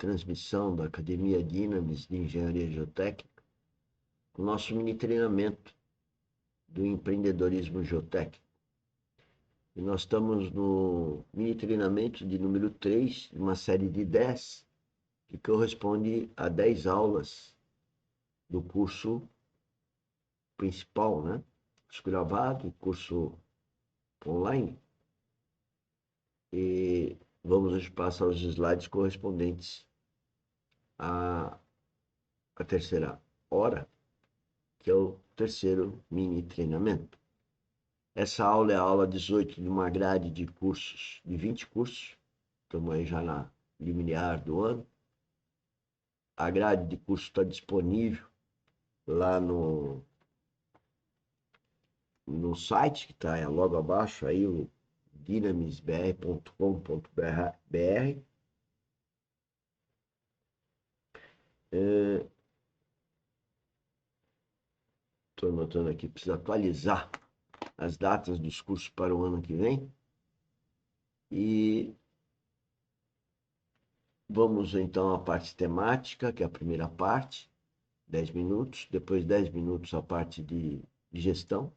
transmissão da Academia Dynamis de Engenharia Geotécnica, o nosso mini treinamento do empreendedorismo geotécnico. E nós estamos no mini treinamento de número 3, de uma série de 10, que corresponde a 10 aulas do curso principal, né? Curso gravado, curso online. E vamos hoje passar os slides correspondentes à terceira hora, que é o terceiro mini treinamento. Essa aula é a aula 18 de uma grade de cursos, de 20 cursos. Estamos aí já na liminar do ano. A grade de curso está disponível lá no site, que está logo abaixo, aí, o dynamisbr.com.br. Estou anotando aqui, preciso atualizar as datas dos cursos para o ano que vem. E vamos então à parte temática, que é a primeira parte, 10 minutos. Depois 10 minutos a parte de gestão.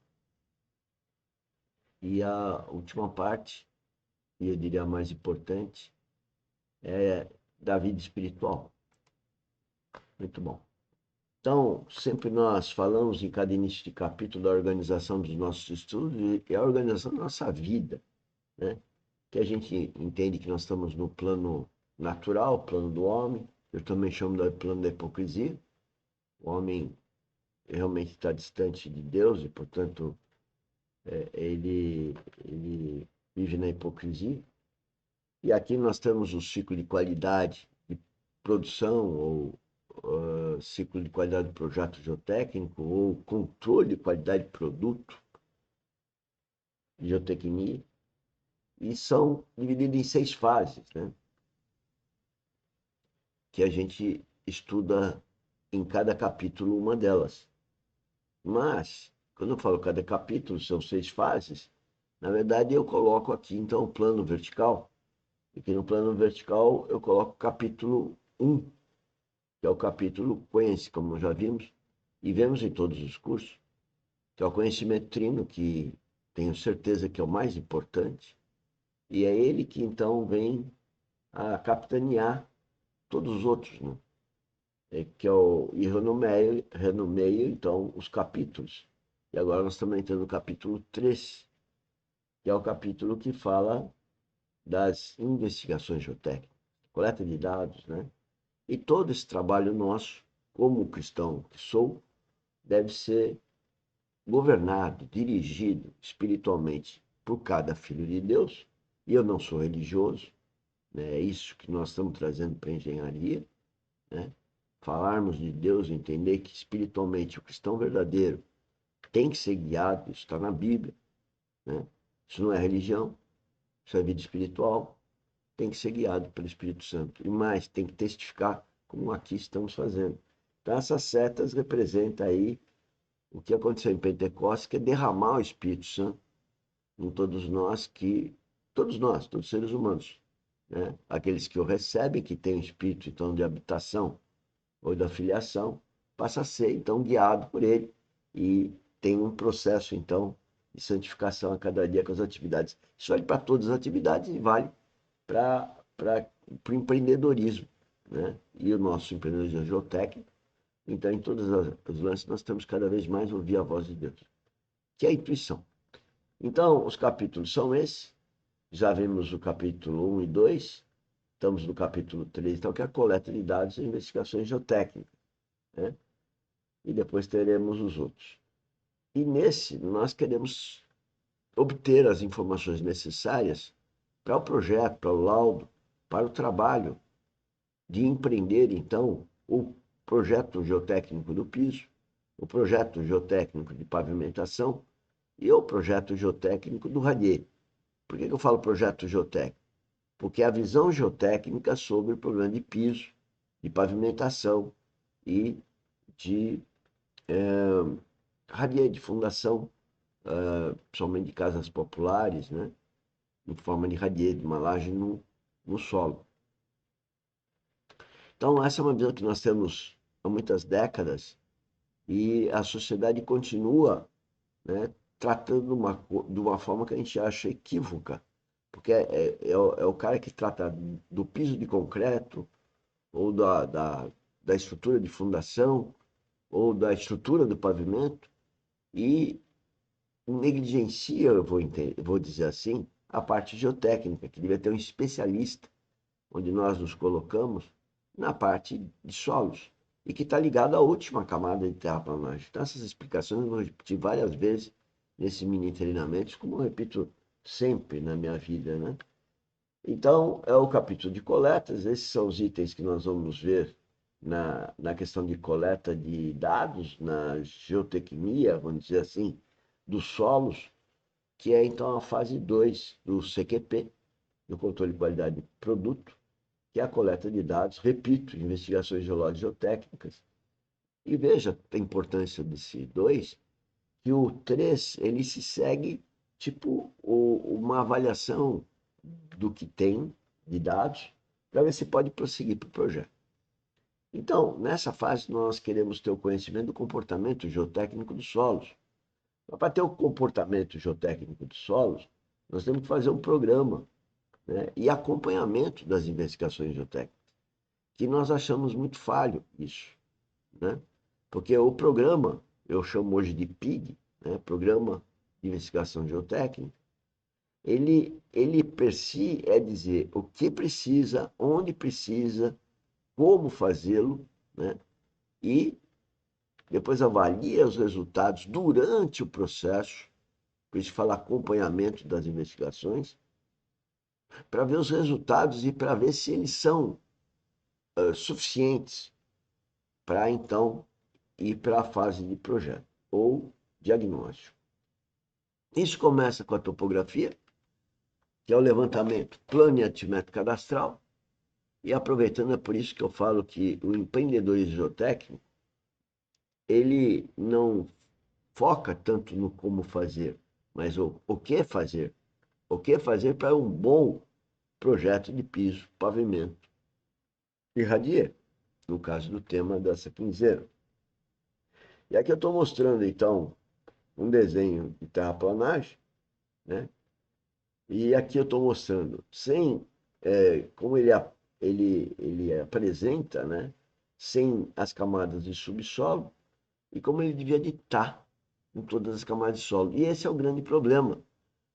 E a última parte, e eu diria a mais importante, é da vida espiritual. Muito bom. Então, sempre nós falamos em cada início de capítulo da organização dos nossos estudos e a organização da nossa vida, né? Que a gente entende que nós estamos no plano natural, plano do homem. Eu também chamo de plano da hipocrisia. O homem realmente está distante de Deus e, portanto, ele vive na hipocrisia. E aqui nós temos o ciclo de qualidade de produção, ou ciclo de qualidade do projeto geotécnico, ou controle de qualidade de produto, geotecnia, e são divididos em 6 fases, né? Que a gente estuda em cada capítulo uma delas. Mas, quando eu falo cada capítulo, são 6 fases, na verdade eu coloco aqui então o plano vertical, e aqui no plano vertical eu coloco o capítulo 1, que é o capítulo Conhece, como já vimos, e vemos em todos os cursos, que é o conhecimento trino, que tenho certeza que é o mais importante, e é ele que então vem a capitanear todos os outros, né? Que é o, e renomeio então os capítulos. E agora nós estamos entrando no capítulo 3, que é o capítulo que fala das investigações geotécnicas, coleta de dados, né? E todo esse trabalho nosso, como cristão que sou, deve ser governado, dirigido espiritualmente por cada filho de Deus. E eu não sou religioso, né? É isso que nós estamos trazendo para a engenharia, né? Falarmos de Deus, entender que espiritualmente o cristão verdadeiro tem que ser guiado, isso está na Bíblia, né? Isso não é religião, isso é vida espiritual, tem que ser guiado pelo Espírito Santo. E mais, tem que testificar, como aqui estamos fazendo. Então, essas setas representam aí o que aconteceu em Pentecostes, que é derramar o Espírito Santo em todos nós, todos os seres humanos, né? Aqueles que o recebem, que têm o Espírito, então, de habitação ou da filiação, passa a ser, então, guiado por ele e tem um processo, então, de santificação a cada dia com as atividades. Isso vale para todas as atividades e vale para o empreendedorismo, né? E o nosso empreendedorismo geotécnico. Então, em todos os lances, nós temos cada vez mais ouvir a voz de Deus, que é a intuição. Então, os capítulos são esses. Já vimos o capítulo 1 e 2, estamos no capítulo 3, então, que é a coleta de dados e investigações geotécnicas, né? E depois teremos os outros. E nesse, nós queremos obter as informações necessárias para o projeto, para o laudo, para o trabalho de empreender, então, o projeto geotécnico do piso, o projeto geotécnico de pavimentação e o projeto geotécnico do radier. Por que eu falo projeto geotécnico? Porque é a visão geotécnica sobre o problema de piso, de pavimentação e de radier, de fundação, principalmente de casas populares, né? Em forma de radier, de uma laje no solo. Então, essa é uma visão que nós temos há muitas décadas e a sociedade continua, né, tratando de uma forma que a gente acha equívoca, porque é o cara que trata do piso de concreto ou da estrutura de fundação ou da estrutura do pavimento e negligencia, eu vou dizer assim, a parte geotécnica, que devia ter um especialista, onde nós nos colocamos na parte de solos, e que está ligado à última camada de terraplanagem. Então, essas explicações eu vou repetir várias vezes nesse mini treinamento, como eu repito sempre na minha vida, né? Então, é o capítulo de coletas, esses são os itens que nós vamos ver na questão de coleta de dados, na geotecnia, vamos dizer assim, dos solos, que é então a fase 2 do CQP, do controle de qualidade de produto, que é a coleta de dados, repito, investigações geológicas e geotécnicas. E veja a importância desse 2, que o 3 ele se segue tipo uma avaliação do que tem de dados, para ver se pode prosseguir para o projeto. Então, nessa fase, nós queremos ter o conhecimento do comportamento geotécnico dos solos. Para ter o comportamento geotécnico dos solos, nós temos que fazer um programa, né, e acompanhamento das investigações geotécnicas, que nós achamos muito falho isso, né? Porque o programa, eu chamo hoje de PIG, né, Programa de Investigação Geotécnica, ele per si é dizer o que precisa, onde precisa, como fazê-lo, né? E depois avalia os resultados durante o processo, por isso fala acompanhamento das investigações, para ver os resultados e para ver se eles são suficientes para então ir para a fase de projeto ou diagnóstico. Isso começa com a topografia, que é o levantamento plano e altimetro cadastral, e aproveitando, é por isso que eu falo que o empreendedorismo geotécnico, ele não foca tanto no como fazer, mas o que fazer. O que fazer para um bom projeto de piso, pavimento e radier, no caso do tema dessa quinzena. E aqui eu estou mostrando, então, um desenho de terraplanagem, né? E aqui eu estou mostrando sem, como ele apresenta, né? Sem as camadas de subsolo e como ele devia de estar em todas as camadas de solo. E esse é o grande problema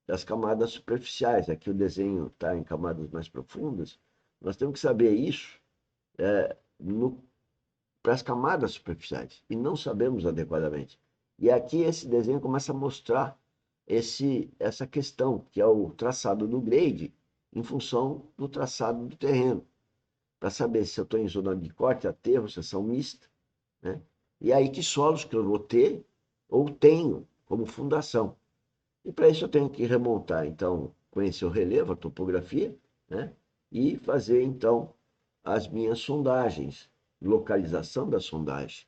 das camadas superficiais. Aqui o desenho está em camadas mais profundas. Nós temos que saber isso para as camadas superficiais e não sabemos adequadamente. E aqui esse desenho começa a mostrar essa questão, que é o traçado do grade em função do traçado do terreno, para saber se eu estou em zona de corte, aterro, seção mista, né? E aí que solos que eu vou ter ou tenho como fundação. E para isso eu tenho que remontar, então, conhecer o relevo, a topografia, né? E fazer, então, as minhas sondagens, localização da sondagem,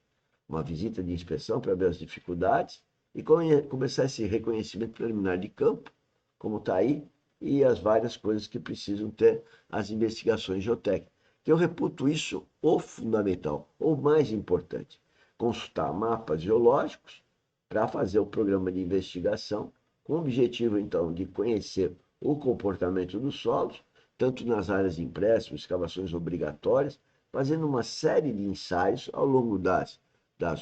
uma visita de inspeção para ver as dificuldades e começar esse reconhecimento preliminar de campo, como está aí, e as várias coisas que precisam ter as investigações geotécnicas. Que eu reputo isso o fundamental, o mais importante. Consultar mapas geológicos para fazer o programa de investigação, com o objetivo, então, de conhecer o comportamento dos solos, tanto nas áreas de empréstimo, escavações obrigatórias, fazendo uma série de ensaios ao longo das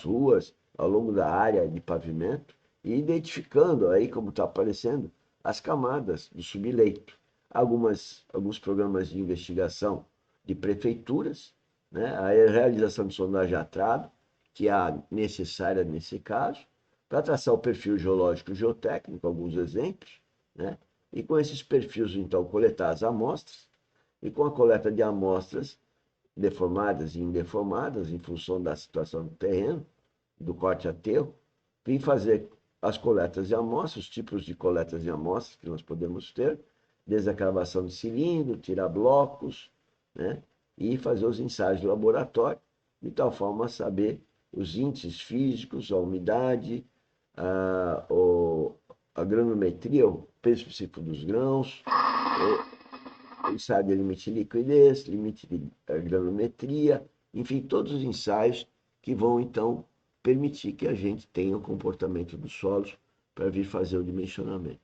ruas, ao longo da área de pavimento, e identificando aí, como está aparecendo, as camadas do subleito. Alguns programas de investigação de prefeituras, né? A realização de sondagem a trado, que é a necessária nesse caso, para traçar o perfil geológico e geotécnico, alguns exemplos, né? E com esses perfis, então, coletar as amostras, e com a coleta de amostras deformadas e indeformadas, em função da situação do terreno, do corte aterro, e fazer as coletas de amostras, os tipos de coletas de amostras que nós podemos ter, desde a cravação de cilindro, tirar blocos, né? E fazer os ensaios de laboratório, de tal forma a saber os índices físicos, a umidade, a granulometria, o peso específico dos grãos, ensaio de limite de liquidez, limite de granulometria, enfim, todos os ensaios que vão, então, permitir que a gente tenha o comportamento dos solos para vir fazer o dimensionamento.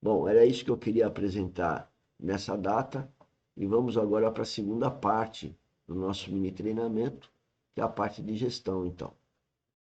Bom, era isso que eu queria apresentar nessa data e vamos agora para a segunda parte do nosso mini treinamento, que é a parte de gestão, então.